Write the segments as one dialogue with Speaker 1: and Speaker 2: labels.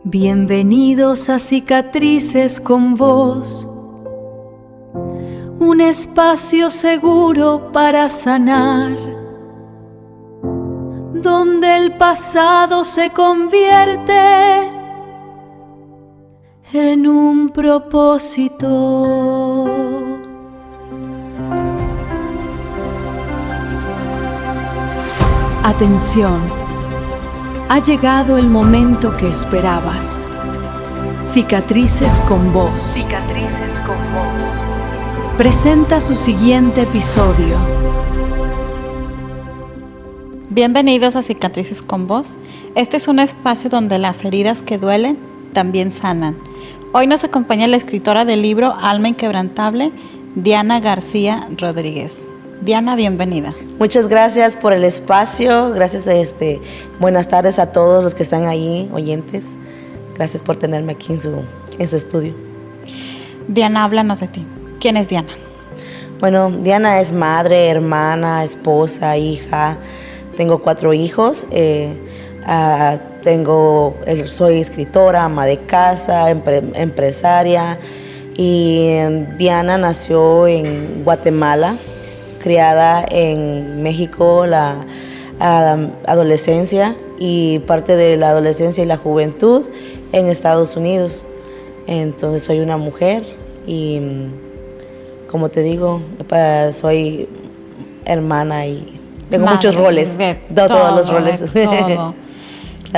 Speaker 1: Bienvenidos a Cicatrices con Vos, un espacio seguro para sanar, donde el pasado se convierte en un propósito. Atención. Ha llegado el momento que esperabas. Cicatrices con Vos. Cicatrices con Vos. Presenta su siguiente episodio.
Speaker 2: Bienvenidos a Cicatrices con Vos. Este es un espacio donde las heridas que duelen también sanan. Hoy nos acompaña la escritora del libro Alma Inquebrantable, Diana García Rodríguez. Diana, bienvenida.
Speaker 3: Muchas gracias por el espacio, gracias buenas tardes a todos los que están ahí, oyentes. Gracias por tenerme aquí en su estudio.
Speaker 2: Diana, háblanos de ti. ¿Quién es Diana?
Speaker 3: Bueno, Diana es madre, hermana, esposa, hija. Tengo 4 hijos. Soy escritora, ama de casa, empresaria. Y Diana nació en Guatemala, criada en México la adolescencia y parte de la adolescencia y la juventud en Estados Unidos. Entonces soy una mujer y, como te digo, soy hermana y tengo muchos roles, todos los roles.
Speaker 2: Todo. Claro.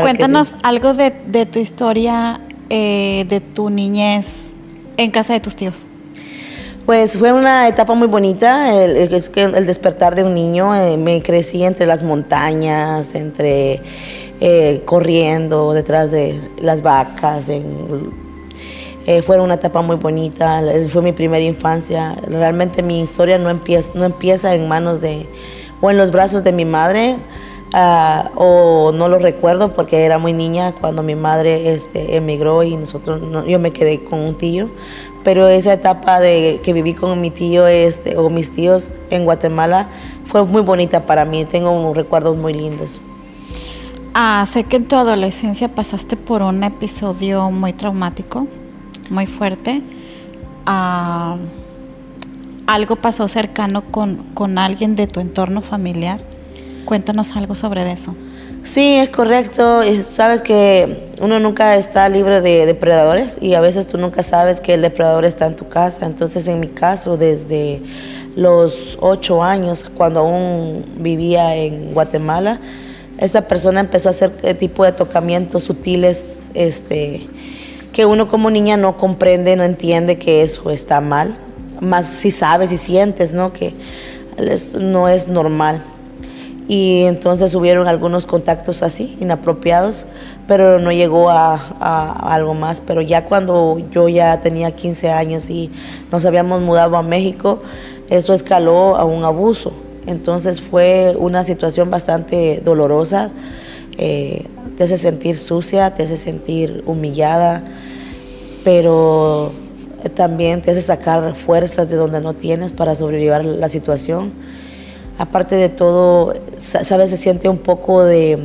Speaker 2: Cuéntanos algo de tu historia, de tu niñez en casa de tus tíos.
Speaker 3: Pues fue una etapa muy bonita, el despertar de un niño. Me crecí entre las montañas, corriendo detrás de las vacas. Fue una etapa muy bonita, fue mi primera infancia. Realmente mi historia no empieza en manos o en los brazos de mi madre, o no lo recuerdo porque era muy niña cuando mi madre emigró y yo me quedé con un tío. Pero esa etapa que viví con mi tío o mis tíos en Guatemala fue muy bonita para mí. Tengo unos recuerdos muy lindos.
Speaker 2: Sé que en tu adolescencia pasaste por un episodio muy traumático, muy fuerte. ¿Algo pasó cercano con alguien de tu entorno familiar? Cuéntanos algo sobre eso.
Speaker 3: Sí, es correcto. Sabes que uno nunca está libre de depredadores y a veces tú nunca sabes que el depredador está en tu casa. Entonces, en mi caso, desde los 8 años, cuando aún vivía en Guatemala, esta persona empezó a hacer tipo de tocamientos sutiles que uno como niña no comprende, no entiende que eso está mal. Más si sabes y sientes, ¿no? Que no es normal. Y entonces hubieron algunos contactos así, inapropiados, pero no llegó a algo más. Pero ya cuando yo ya tenía 15 años y nos habíamos mudado a México, eso escaló a un abuso. Entonces fue una situación bastante dolorosa. Te hace sentir sucia, te hace sentir humillada, pero también te hace sacar fuerzas de donde no tienes para sobrevivir a la situación. Aparte de todo, sabes, se siente un poco de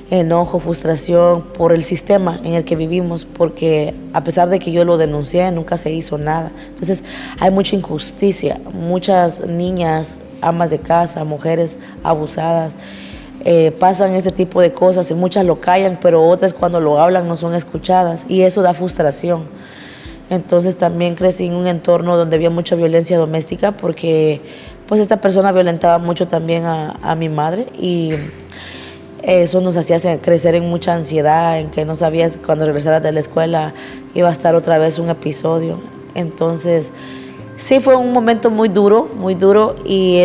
Speaker 3: enojo, frustración por el sistema en el que vivimos, porque a pesar de que yo lo denuncié, nunca se hizo nada. Entonces hay mucha injusticia, muchas niñas, amas de casa, mujeres abusadas, pasan este tipo de cosas y muchas lo callan, pero otras cuando lo hablan no son escuchadas y eso da frustración. Entonces también crecí en un entorno donde había mucha violencia doméstica porque pues esta persona violentaba mucho también a mi madre y eso nos hacía crecer en mucha ansiedad, en que no sabías cuando regresaras de la escuela iba a estar otra vez un episodio. Entonces sí fue un momento muy duro y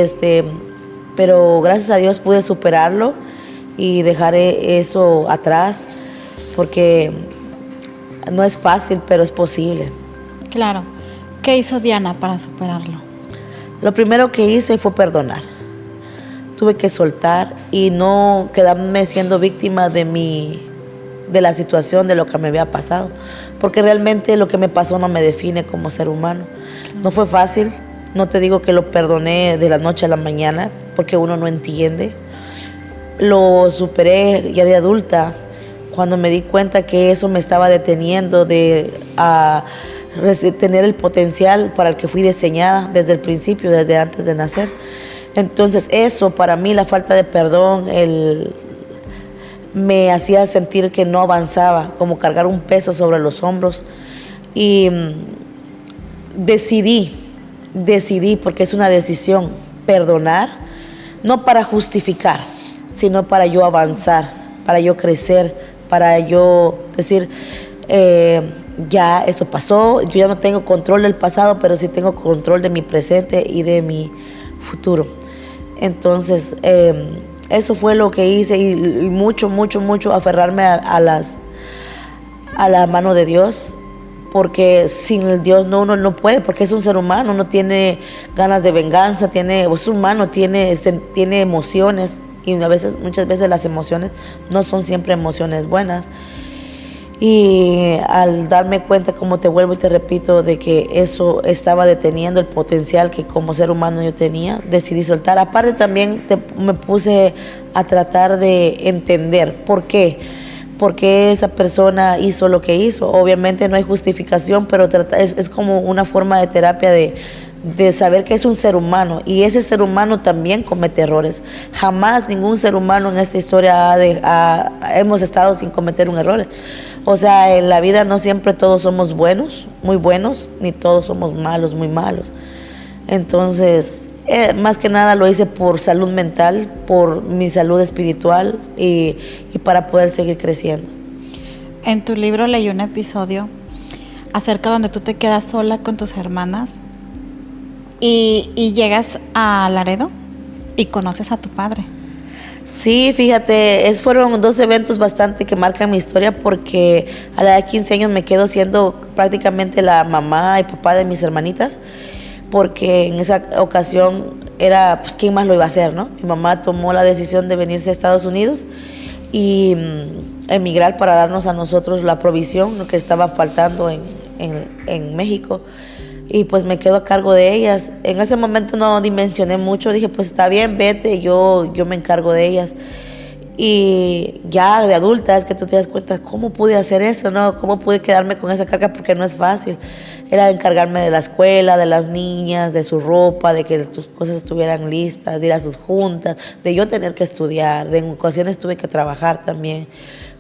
Speaker 3: pero gracias a Dios pude superarlo y dejar eso atrás porque no es fácil, pero es posible.
Speaker 2: Claro. ¿Qué hizo Diana para superarlo?
Speaker 3: Lo primero que hice fue perdonar. Tuve que soltar y no quedarme siendo víctima de la situación, de lo que me había pasado. Porque realmente lo que me pasó no me define como ser humano. No fue fácil. No te digo que lo perdoné de la noche a la mañana, porque uno no entiende. Lo superé ya de adulta, cuando me di cuenta que eso me estaba deteniendo de tener el potencial para el que fui diseñada desde el principio, desde antes de nacer. Entonces eso, para mí, la falta de perdón, me hacía sentir que no avanzaba, como cargar un peso sobre los hombros. Y decidí, porque es una decisión, perdonar, no para justificar, sino para yo avanzar, para yo crecer, para yo decir, ya esto pasó, yo ya no tengo control del pasado, pero sí tengo control de mi presente y de mi futuro. Entonces, eso fue lo que hice, y mucho aferrarme a la mano de Dios, porque sin el Dios uno no puede, porque es un ser humano, uno tiene ganas de venganza, es humano, tiene emociones, y muchas veces las emociones no son siempre emociones buenas. Y al darme cuenta, como te vuelvo y te repito, de que eso estaba deteniendo el potencial que como ser humano yo tenía, decidí soltar. Aparte también me puse a tratar de entender por qué esa persona hizo lo que hizo. Obviamente no hay justificación, pero es como una forma de terapia de saber que es un ser humano, y ese ser humano también comete errores. Jamás ningún ser humano en esta historia hemos estado sin cometer un error. O sea, en la vida no siempre todos somos buenos, muy buenos, ni todos somos malos, muy malos. Entonces, más que nada lo hice por salud mental, por mi salud espiritual y para poder seguir creciendo.
Speaker 2: En tu libro leí un episodio acerca donde tú te quedas sola con tus hermanas y llegas a Laredo y conoces a tu padre.
Speaker 3: Sí, fíjate, fueron 2 eventos bastante que marcan mi historia, porque a la edad de 15 años me quedo siendo prácticamente la mamá y papá de mis hermanitas, porque en esa ocasión era, pues, ¿quién más lo iba a hacer, no? Mi mamá tomó la decisión de venirse a Estados Unidos y emigrar para darnos a nosotros la provisión, lo que estaba faltando en México. Y pues me quedo a cargo de ellas. En ese momento no dimensioné mucho, dije, pues está bien, vete, yo me encargo de ellas. Y ya de adulta es que tú te das cuenta, ¿cómo pude hacer eso, no? ¿Cómo pude quedarme con esa carga? Porque no es fácil. Era encargarme de la escuela, de las niñas, de su ropa, de que sus cosas estuvieran listas, de ir a sus juntas, de yo tener que estudiar. En ocasiones tuve que trabajar también,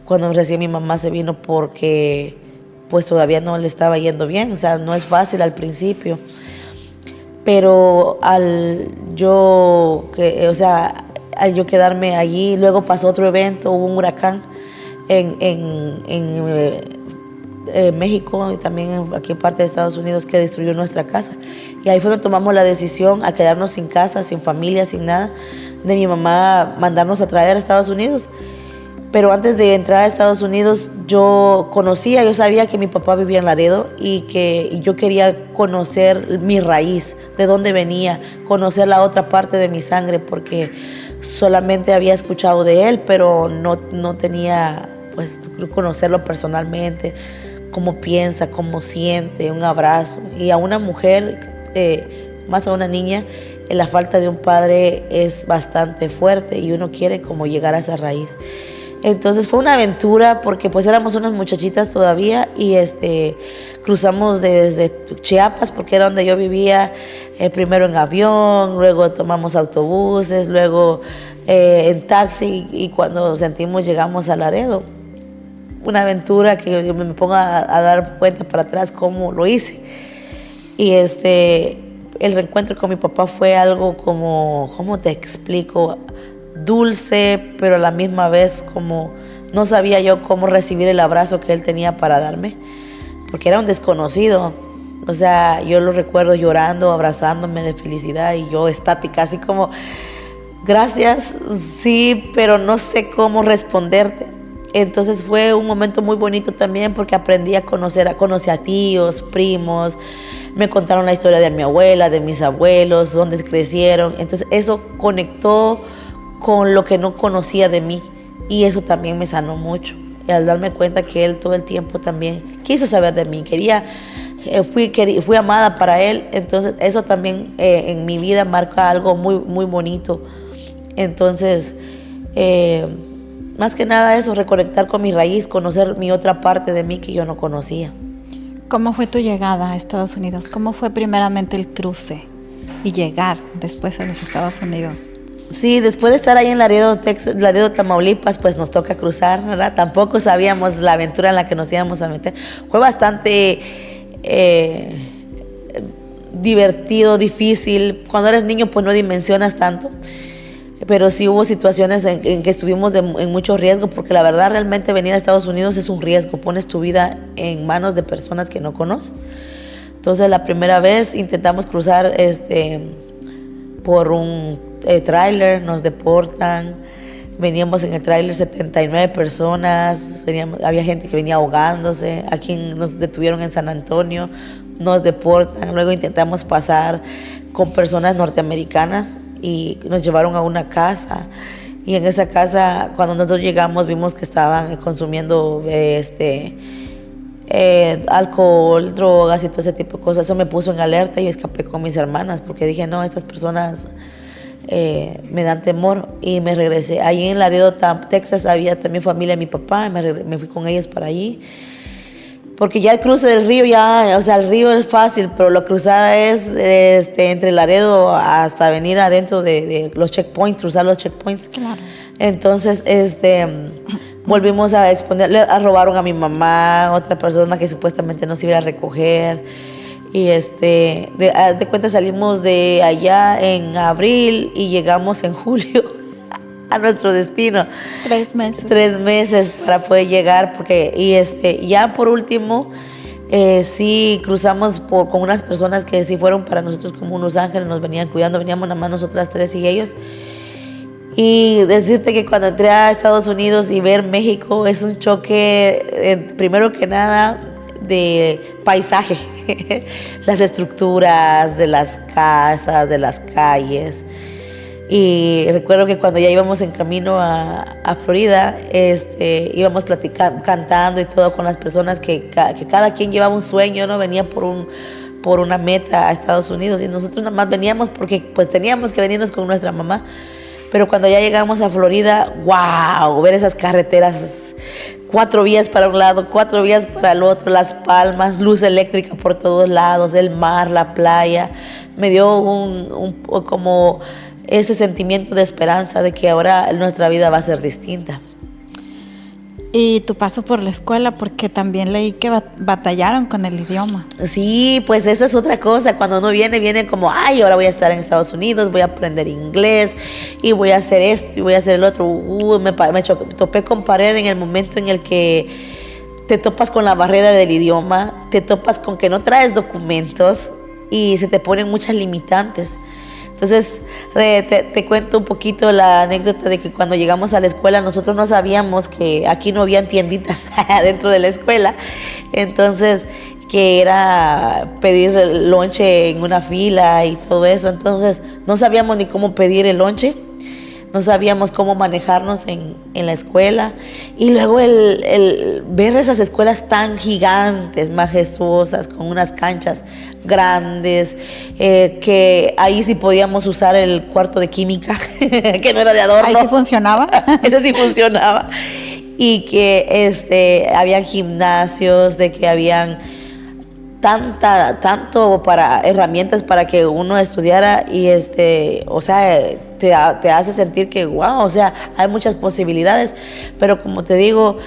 Speaker 3: cuando recién mi mamá se vino, porque pues todavía no le estaba yendo bien. O sea, no es fácil al principio. Pero al yo quedarme allí, luego pasó otro evento, hubo un huracán en México y también aquí en parte de Estados Unidos, que destruyó nuestra casa. Y ahí fue donde tomamos la decisión a quedarnos sin casa, sin familia, sin nada, de mi mamá mandarnos a traer a Estados Unidos. Pero antes de entrar a Estados Unidos, yo sabía que mi papá vivía en Laredo y que yo quería conocer mi raíz, de dónde venía, conocer la otra parte de mi sangre, porque solamente había escuchado de él, pero no tenía, pues, conocerlo personalmente, cómo piensa, cómo siente, un abrazo. Y a una mujer, más a una niña, la falta de un padre es bastante fuerte y uno quiere como llegar a esa raíz. Entonces fue una aventura, porque pues éramos unas muchachitas todavía y cruzamos desde Chiapas, porque era donde yo vivía, primero en avión, luego tomamos autobuses, luego en taxi, y cuando sentimos llegamos a Laredo. Una aventura que yo me pongo a dar cuenta para atrás cómo lo hice. Y el reencuentro con mi papá fue algo como, ¿cómo te explico? Dulce, pero a la misma vez como no sabía yo cómo recibir el abrazo que él tenía para darme, porque era un desconocido. O sea, yo lo recuerdo llorando, abrazándome de felicidad, y yo estática, así como, gracias, sí, pero no sé cómo responderte. Entonces fue un momento muy bonito también, porque aprendí a conocer a tíos, primos. Me contaron la historia de mi abuela, de mis abuelos, dónde crecieron. Entonces eso conectó con lo que no conocía de mí, y eso también me sanó mucho. Y al darme cuenta que él todo el tiempo también quiso saber de mí, fui amada para él. Entonces eso también en mi vida marca algo muy, muy bonito. Entonces más que nada eso, reconectar con mi raíz, conocer mi otra parte de mí que yo no conocía.
Speaker 2: ¿Cómo fue tu llegada a Estados Unidos? ¿Cómo fue primeramente el cruce y llegar después a los Estados Unidos?
Speaker 3: Sí, después de estar ahí en Laredo, Texas, Laredo, Tamaulipas, pues nos toca cruzar, ¿verdad? Tampoco sabíamos la aventura en la que nos íbamos a meter. Fue bastante divertido, difícil. Cuando eres niño, pues no dimensionas tanto. Pero sí hubo situaciones en que estuvimos en mucho riesgo, porque la verdad realmente venir a Estados Unidos es un riesgo. Pones tu vida en manos de personas que no conoces. Entonces la primera vez intentamos cruzar por un tráiler, nos deportan. Veníamos en el tráiler 79 personas, había gente que venía ahogándose. Aquí nos detuvieron en San Antonio, nos deportan. Luego intentamos pasar con personas norteamericanas y nos llevaron a una casa, y en esa casa cuando nosotros llegamos vimos que estaban consumiendo alcohol, drogas y todo ese tipo de cosas. Eso me puso en alerta y escapé con mis hermanas porque dije, no, estas personas me dan temor, y me regresé. Allí en Laredo, Texas, había también familia de mi papá, y me fui con ellos para allí. Porque ya el cruce del río, o sea, el río es fácil, pero la cruzada es entre Laredo hasta venir adentro de los checkpoints, cruzar los checkpoints.
Speaker 2: Claro.
Speaker 3: Entonces, volvimos a exponerle, robaron a mi mamá, otra persona que supuestamente nos iba a recoger. Y de cuenta salimos de allá en abril y llegamos en julio a nuestro destino.
Speaker 2: 3 meses.
Speaker 3: 3 meses para poder llegar, ya por último, sí cruzamos con unas personas que sí fueron para nosotros como unos ángeles, nos venían cuidando, veníamos nada más nosotras 3 y ellos. Y decirte que cuando entré a Estados Unidos y ver México es un choque, primero que nada, de paisaje, las estructuras de las casas, de las calles. Y recuerdo que cuando ya íbamos en camino a Florida, íbamos platicando, cantando y todo con las personas que cada quien llevaba un sueño, ¿no? Venía por una meta a Estados Unidos, y nosotros nada más veníamos porque pues teníamos que venirnos con nuestra mamá. Pero cuando ya llegamos a Florida, wow, ver esas carreteras, 4 vías para un lado, 4 vías para el otro, las palmas, luz eléctrica por todos lados, el mar, la playa, me dio como ese sentimiento de esperanza de que ahora nuestra vida va a ser distinta.
Speaker 2: Y tu paso por la escuela, porque también leí que batallaron con el idioma.
Speaker 3: Sí, pues esa es otra cosa. Cuando uno viene como, ay, ahora voy a estar en Estados Unidos, voy a aprender inglés y voy a hacer esto y voy a hacer el otro. Me topé con pared en el momento en el que te topas con la barrera del idioma, te topas con que no traes documentos y se te ponen muchas limitantes. Entonces, te cuento un poquito la anécdota de que cuando llegamos a la escuela nosotros no sabíamos que aquí no habían tienditas dentro de la escuela. Entonces, que era pedir el lonche en una fila y todo eso. Entonces, no sabíamos ni cómo pedir el lonche. No sabíamos cómo manejarnos en la escuela. Y luego el ver esas escuelas tan gigantes, majestuosas, con unas canchas grandes, que ahí sí podíamos usar el cuarto de química, que no era de adorno.
Speaker 2: ¿Ahí sí funcionaba?
Speaker 3: Ese sí funcionaba. Y que habían gimnasios, de que habían tanto para herramientas para que uno estudiara, y o sea, te hace sentir que wow, o sea, hay muchas posibilidades, pero como te digo,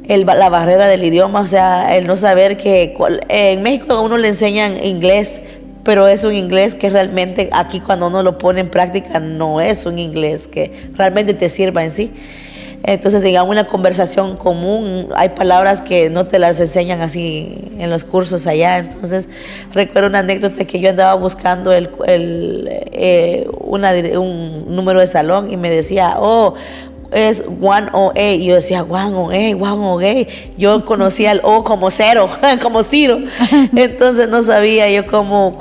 Speaker 3: la barrera del idioma, o sea, el no saber que en México a uno le enseñan inglés, pero es un inglés que realmente aquí cuando uno lo pone en práctica no es un inglés que realmente te sirva en sí. Entonces, en una conversación común hay palabras que no te las enseñan así en los cursos allá. Entonces, recuerdo una anécdota que yo andaba buscando un número de salón y me decía, oh, es 108. Y yo decía, 108. Yo conocía el O como 0, como Ciro. Entonces no sabía yo cómo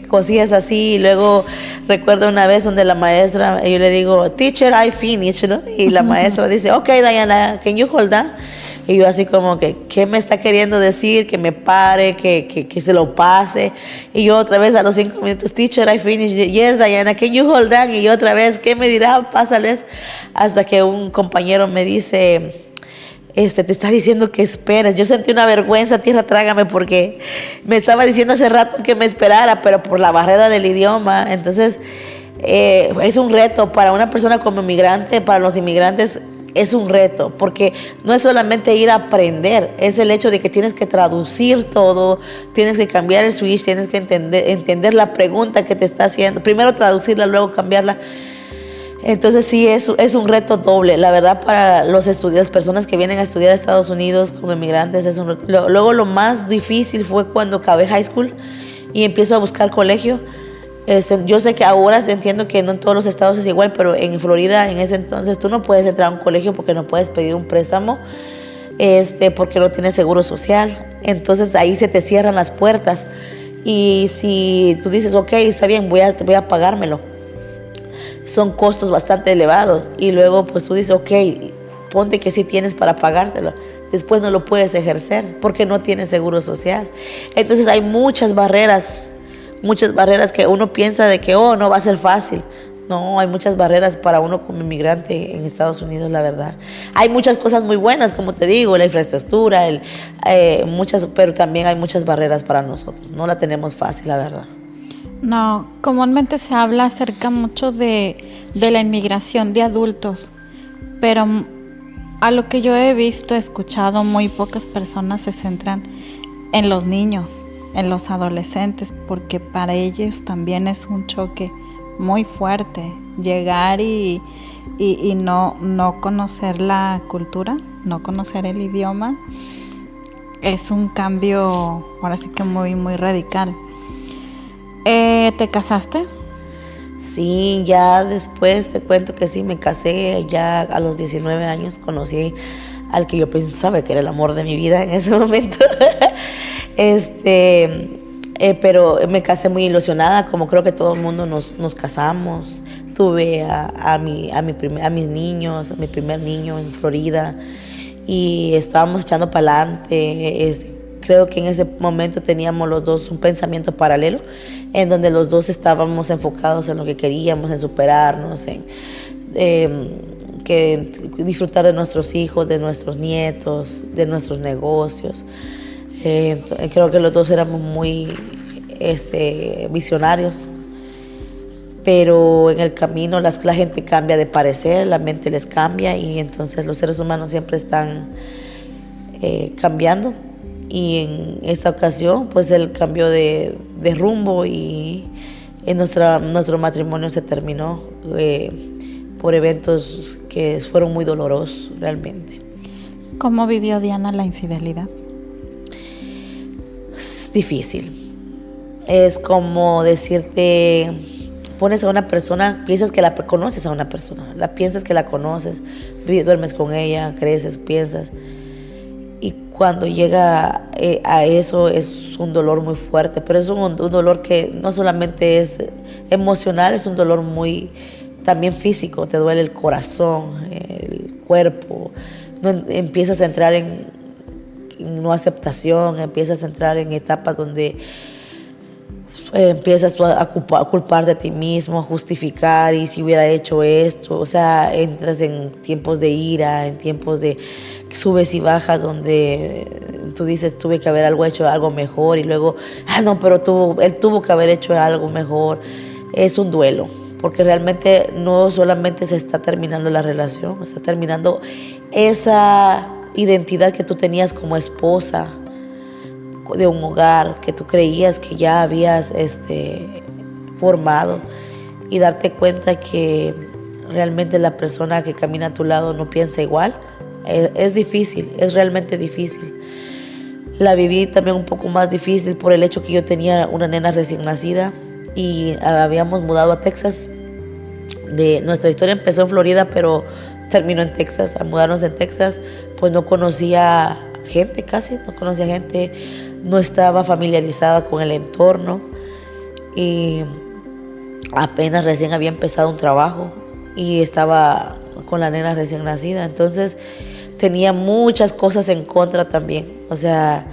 Speaker 3: cosías así. Y luego recuerdo una vez donde la maestra, yo le digo, teacher, I finished, ¿no? Y la maestra dice, okay, Diana, can you hold that? Y yo así como que, ¿qué me está queriendo decir? Que me pare, que se lo pase. Y yo otra vez a los 5 minutos, teacher, I finished. Yes, Diana, can you hold on? Y yo otra vez, ¿qué me dirá? Pásales. Hasta que un compañero me dice, te está diciendo que esperes. Yo sentí una vergüenza, tierra, trágame, porque me estaba diciendo hace rato que me esperara, pero por la barrera del idioma. Entonces, es un reto para una persona como inmigrante, para los inmigrantes es un reto, porque no es solamente ir a aprender, es el hecho de que tienes que traducir todo, tienes que cambiar el switch, tienes que entender la pregunta que te está haciendo, primero traducirla, luego cambiarla. Entonces sí, es un reto doble. La verdad, para los estudiantes, personas que vienen a estudiar a Estados Unidos como inmigrantes, es un reto. Luego lo más difícil fue cuando acabé high school y empiezo a buscar colegio. Yo sé que ahora entiendo que no en todos los estados es igual, pero en Florida en ese entonces tú no puedes entrar a un colegio porque no puedes pedir un préstamo, porque no tienes seguro social. Entonces ahí se te cierran las puertas. Y si tú dices, ok, está bien, voy a pagármelo, son costos bastante elevados. Y luego pues tú dices, ok, ponte que sí tienes para pagártelo. Después no lo puedes ejercer porque no tienes seguro social. Entonces hay muchas barreras que uno piensa de que, no va a ser fácil. No, hay muchas barreras para uno como inmigrante en Estados Unidos, la verdad. Hay muchas cosas muy buenas, como te digo, la infraestructura, pero también hay muchas barreras para nosotros. No la tenemos fácil, la verdad.
Speaker 2: No, comúnmente se habla acerca mucho de la inmigración de adultos, pero a lo que yo he visto, escuchado, muy pocas personas se centran en los niños, en los adolescentes, porque para ellos también es un choque muy fuerte llegar y no conocer la cultura, no conocer el idioma. Es un cambio ahora sí que muy, muy radical. ¿Te casaste?
Speaker 3: Sí, ya después te cuento que sí, me casé. Ya a los 19 años conocí al que yo pensaba que era el amor de mi vida en ese momento. Pero me casé muy ilusionada, como creo que todo el mundo nos casamos. Tuve a mis niños, a mi primer niño en Florida, y estábamos echando para adelante. Creo que en ese momento teníamos los dos un pensamiento paralelo, en donde los dos estábamos enfocados en lo que queríamos, en superarnos, en disfrutar de nuestros hijos, de nuestros nietos, de nuestros negocios. Creo que los dos éramos muy visionarios, pero en el camino la gente cambia de parecer, la mente les cambia, y entonces los seres humanos siempre están cambiando. Y en esta ocasión pues él cambió de rumbo, y nuestro matrimonio se terminó por eventos que fueron muy dolorosos realmente.
Speaker 2: ¿Cómo vivió Diana la infidelidad?
Speaker 3: Es difícil. Es como decirte, pones a una persona, piensas que conoces a una persona, piensas que la conoces, duermes con ella, creces, piensas. Y cuando llega a eso es un dolor muy fuerte, pero es un dolor que no solamente es emocional, es un dolor muy también físico. Te duele el corazón, el cuerpo, empiezas a entrar en no aceptación, empiezas a entrar en etapas donde empiezas a culpar de ti mismo, a justificar, y si hubiera hecho esto, o sea, entras en tiempos de ira, en tiempos de subes y bajas, donde tú dices, tuve que haber hecho algo mejor, y luego, no, pero él tuvo que haber hecho algo mejor. Es un duelo, porque realmente no solamente se está terminando la relación, está terminando esa identidad que tú tenías como esposa de un hogar, que tú creías que ya habías formado, y darte cuenta que realmente la persona que camina a tu lado no piensa igual. Es difícil, es realmente difícil. La viví también un poco más difícil por el hecho que yo tenía una nena recién nacida y habíamos mudado a Texas. Nuestra historia empezó en Florida, pero terminó en Texas. Al mudarnos en Texas, pues no conocía gente, no estaba familiarizada con el entorno, y apenas recién había empezado un trabajo y estaba con la nena recién nacida. Entonces, tenía muchas cosas en contra también. O sea,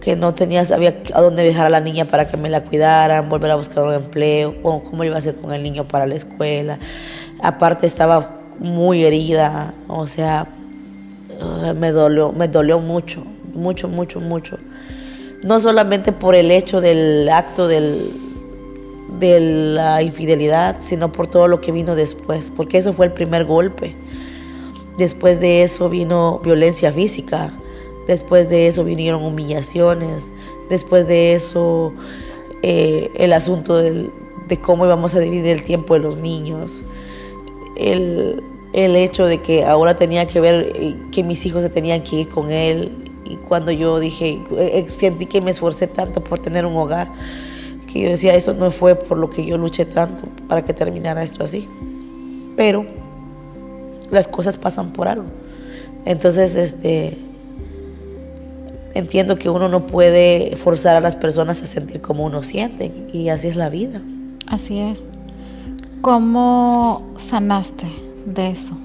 Speaker 3: que no sabía a dónde dejar a la niña para que me la cuidaran, volver a buscar un empleo, cómo iba a hacer con el niño para la escuela. Aparte estaba muy herida, o sea, me dolió mucho, mucho, mucho, mucho. No solamente por el hecho del acto de la infidelidad, sino por todo lo que vino después, porque eso fue el primer golpe. Después de eso vino violencia física, después de eso vinieron humillaciones, después de eso el asunto de cómo íbamos a dividir el tiempo de los niños, el hecho de que ahora tenía que ver que mis hijos se tenían que ir con él, y cuando yo dije, sentí que me esforcé tanto por tener un hogar, que yo decía, eso no fue por lo que yo luché tanto para que terminara esto así, pero las cosas pasan por algo. Entonces entiendo que uno no puede forzar a las personas a sentir como uno siente, y así es la vida.
Speaker 2: Así es. ¿Cómo sanaste de eso?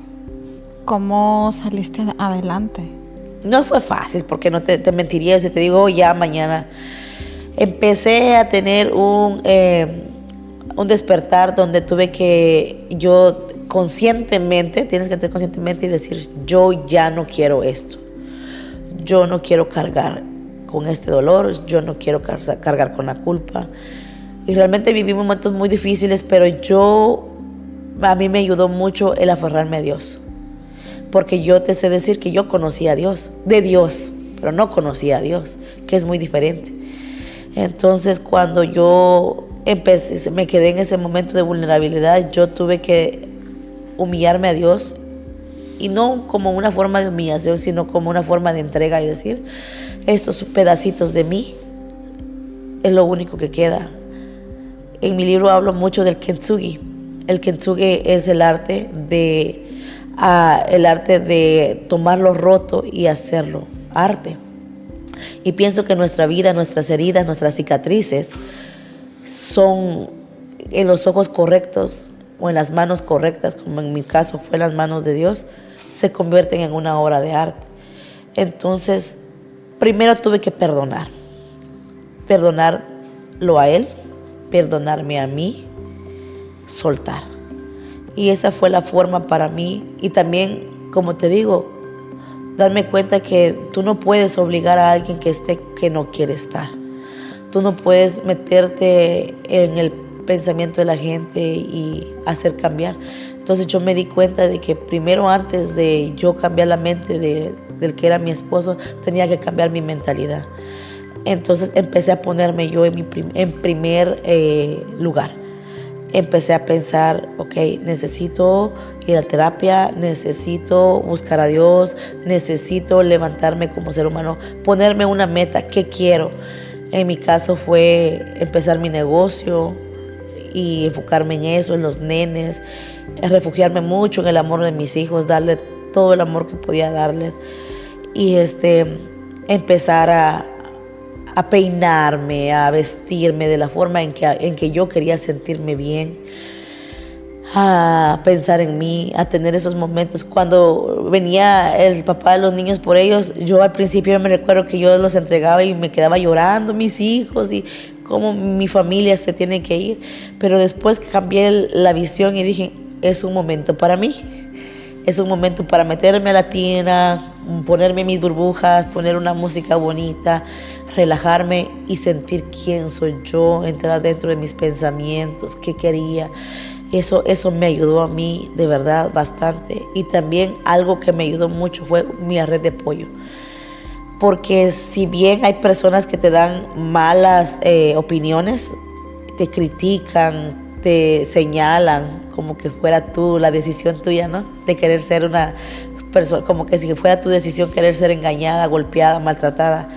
Speaker 2: ¿Cómo saliste adelante?
Speaker 3: No fue fácil, porque no te mentiría si te digo ya mañana. Empecé a tener un despertar donde tuve que yo conscientemente, tienes que entrar conscientemente y decir, yo ya no quiero esto. Yo no quiero cargar con este dolor, yo no quiero cargar con la culpa. Y realmente viví momentos muy difíciles, pero a mí me ayudó mucho el aferrarme a Dios. Porque yo te sé decir que yo conocía a Dios, de Dios, pero no conocía a Dios, que es muy diferente. Entonces, cuando yo me quedé en ese momento de vulnerabilidad, yo tuve que humillarme a Dios, y no como una forma de humillación, sino como una forma de entrega y decir, estos pedacitos de mí es lo único que queda. En mi libro hablo mucho del kintsugi. El kintsugi es el arte de tomar lo roto y hacerlo arte. Y pienso que nuestra vida, nuestras heridas, nuestras cicatrices son en los ojos correctos o en las manos correctas, como en mi caso fue en las manos de Dios, se convierten en una obra de arte. Entonces, primero tuve que perdonarlo a Él, perdonarme a mí, soltar. Y esa fue la forma para mí. Y también, como te digo, darme cuenta que tú no puedes obligar a alguien que no quiere estar. Tú no puedes meterte en el pensamiento de la gente y hacer cambiar. Entonces yo me di cuenta de que primero, antes de yo cambiar la mente del que era mi esposo, tenía que cambiar mi mentalidad. Entonces empecé a ponerme yo en primer lugar. Empecé a pensar, ok, necesito ir a terapia, necesito buscar a Dios, necesito levantarme como ser humano, ponerme una meta, ¿qué quiero? En mi caso fue empezar mi negocio y enfocarme en eso, en los nenes, refugiarme mucho en el amor de mis hijos, darle todo el amor que podía darles, y empezar a peinarme, a vestirme de la forma en que yo quería sentirme bien, a pensar en mí, a tener esos momentos. Cuando venía el papá de los niños por ellos, yo al principio me recuerdo que yo los entregaba y me quedaba llorando, mis hijos, y cómo mi familia se tiene que ir. Pero después cambié la visión y dije, es un momento para mí. Es un momento para meterme a la tina, ponerme mis burbujas, poner una música bonita, relajarme y sentir quién soy yo, entrar dentro de mis pensamientos, qué quería. Eso me ayudó a mí de verdad bastante. Y también algo que me ayudó mucho fue mi red de apoyo. Porque si bien hay personas que te dan malas opiniones, te critican, te señalan como que fuera la decisión tuya, ¿no? De querer ser una persona, como que si fuera tu decisión querer ser engañada, golpeada, maltratada.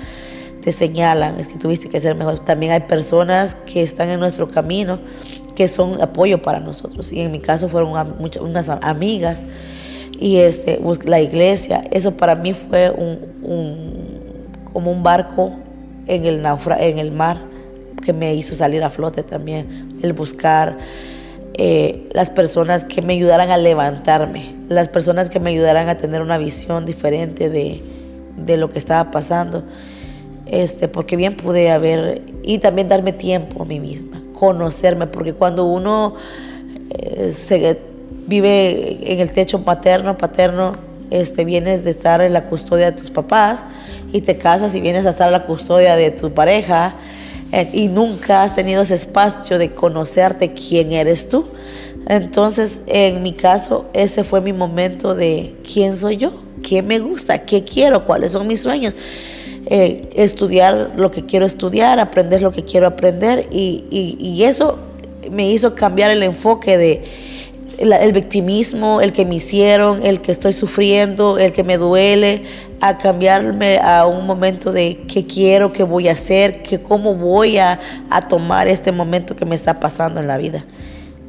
Speaker 3: Te señalan, es que tuviste que ser mejor. También hay personas que están en nuestro camino que son apoyo para nosotros. Y en mi caso fueron unas amigas y la iglesia. Eso para mí fue como un barco en el mar que me hizo salir a flote también. El buscar las personas que me ayudaran a levantarme, las personas que me ayudaran a tener una visión diferente de lo que estaba pasando, porque bien pude haber, y también darme tiempo a mí misma, conocerme, porque cuando uno se vive en el techo paterno, vienes de estar en la custodia de tus papás y te casas y vienes a estar en la custodia de tu pareja, y nunca has tenido ese espacio de conocerte quién eres tú. Entonces, en mi caso, ese fue mi momento de quién soy yo, qué me gusta, qué quiero, cuáles son mis sueños. Estudiar lo que quiero estudiar, aprender lo que quiero aprender, y eso me hizo cambiar el enfoque de el victimismo, el que me hicieron, el que estoy sufriendo, el que me duele, a cambiarme a un momento de qué quiero, qué voy a hacer, cómo voy a tomar este momento que me está pasando en la vida.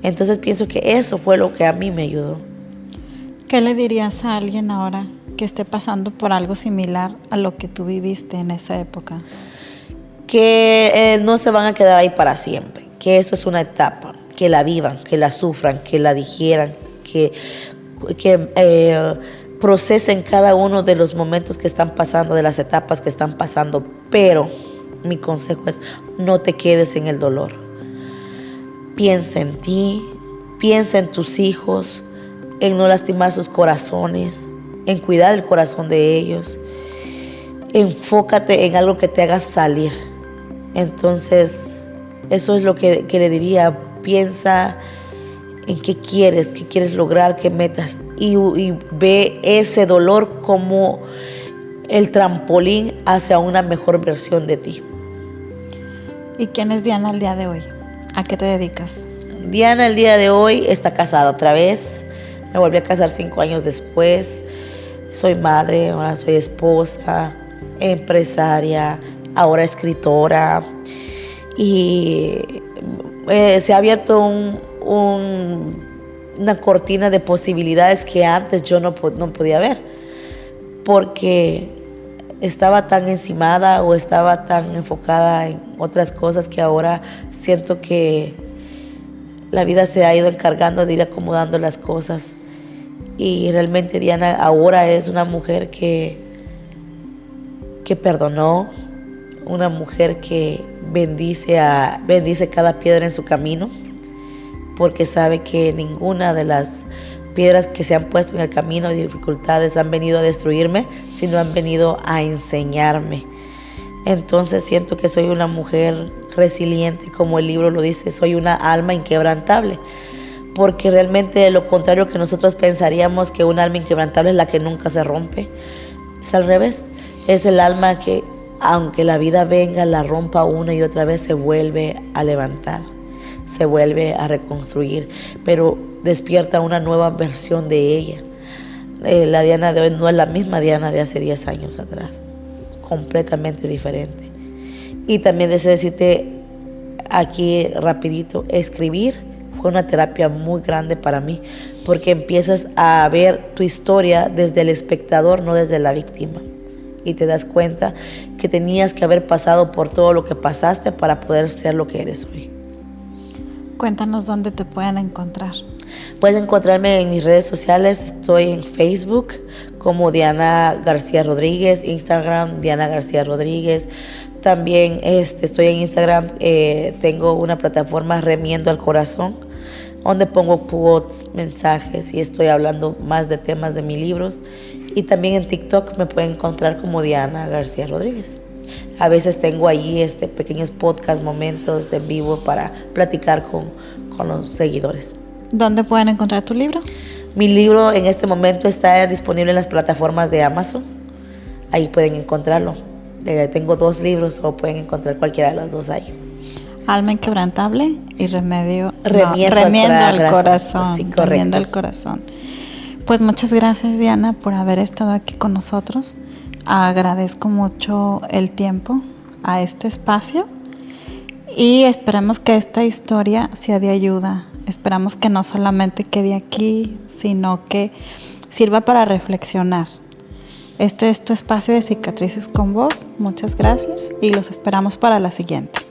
Speaker 3: Entonces pienso que eso fue lo que a mí me ayudó.
Speaker 2: ¿Qué le dirías a alguien ahora que esté pasando por algo similar a lo que tú viviste en esa época?
Speaker 3: Que no se van a quedar ahí para siempre, que esto es una etapa, que la vivan, que la sufran, que la digieran, que procesen cada uno de los momentos que están pasando, de las etapas que están pasando. Pero mi consejo es: no te quedes en el dolor. Piensa en ti, piensa en tus hijos, en no lastimar sus corazones, en cuidar el corazón de ellos. Enfócate en algo que te haga salir. Entonces, eso es lo que le diría. Piensa en qué quieres lograr, qué metas, y ve ese dolor como el trampolín hacia una mejor versión de ti.
Speaker 2: ¿Y quién es Diana el día de hoy? ¿A qué te dedicas?
Speaker 3: Diana el día de hoy está casada otra vez. Me volví a casar 5 años después. Soy madre, ahora soy esposa, empresaria, ahora escritora. Y se ha abierto una cortina de posibilidades que antes yo no podía ver, porque estaba tan encimada o estaba tan enfocada en otras cosas, que ahora siento que la vida se ha ido encargando de ir acomodando las cosas. Y realmente Diana ahora es una mujer que perdonó, una mujer que bendice cada piedra en su camino, porque sabe que ninguna de las piedras que se han puesto en el camino de dificultades han venido a destruirme, sino han venido a enseñarme. Entonces siento que soy una mujer resiliente, como el libro lo dice, soy una alma inquebrantable, porque realmente de lo contrario que nosotros pensaríamos, que un alma inquebrantable es la que nunca se rompe, es al revés. Es el alma que, aunque la vida venga, la rompa una y otra vez, se vuelve a levantar, se vuelve a reconstruir, pero despierta una nueva versión de ella. La Diana de hoy no es la misma Diana de hace 10 años atrás, completamente diferente. Y también deseo decirte aquí rapidito, escribir fue una terapia muy grande para mí, porque empiezas a ver tu historia desde el espectador, no desde la víctima. Y te das cuenta que tenías que haber pasado por todo lo que pasaste para poder ser lo que eres hoy.
Speaker 2: Cuéntanos dónde te pueden encontrar.
Speaker 3: Puedes encontrarme en mis redes sociales. Estoy en Facebook como Diana García Rodríguez, Instagram Diana García Rodríguez. También estoy en Instagram, tengo una plataforma, Remiendo al Corazón, donde pongo quotes, mensajes, y estoy hablando más de temas de mis libros. Y también en TikTok me pueden encontrar como Diana García Rodríguez. A veces tengo allí pequeños podcasts, momentos en vivo para platicar con los seguidores.
Speaker 2: ¿Dónde pueden encontrar tu libro?
Speaker 3: Mi libro en este momento está disponible en las plataformas de Amazon. Ahí pueden encontrarlo. Tengo 2 libros, o pueden encontrar cualquiera de los 2 ahí.
Speaker 2: Alma Inquebrantable y Remiendo
Speaker 3: al
Speaker 2: Corazón.
Speaker 3: Sí, correcto.
Speaker 2: Remiendo al Corazón. Pues muchas gracias, Diana, por haber estado aquí con nosotros. Agradezco mucho el tiempo a este espacio y esperamos que esta historia sea de ayuda. Esperamos que no solamente quede aquí, sino que sirva para reflexionar. Este es tu espacio de Cicatrices con Voz. Muchas gracias y los esperamos para la siguiente.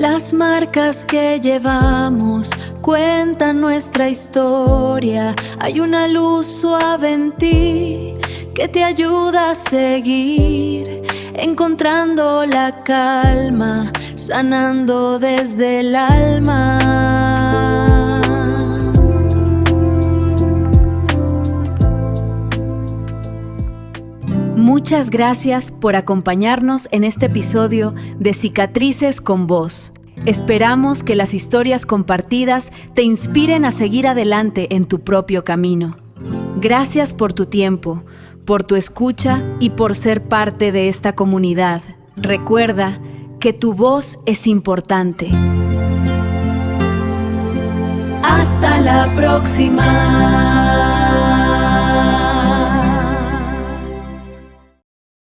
Speaker 1: Las marcas que llevamos cuentan nuestra historia. Hay una luz suave en ti que te ayuda a seguir, encontrando la calma, sanando desde el alma. Muchas gracias por acompañarnos en este episodio de Cicatrices con Voz. Esperamos que las historias compartidas te inspiren a seguir adelante en tu propio camino. Gracias por tu tiempo, por tu escucha y por ser parte de esta comunidad. Recuerda que tu voz es importante. Hasta la próxima.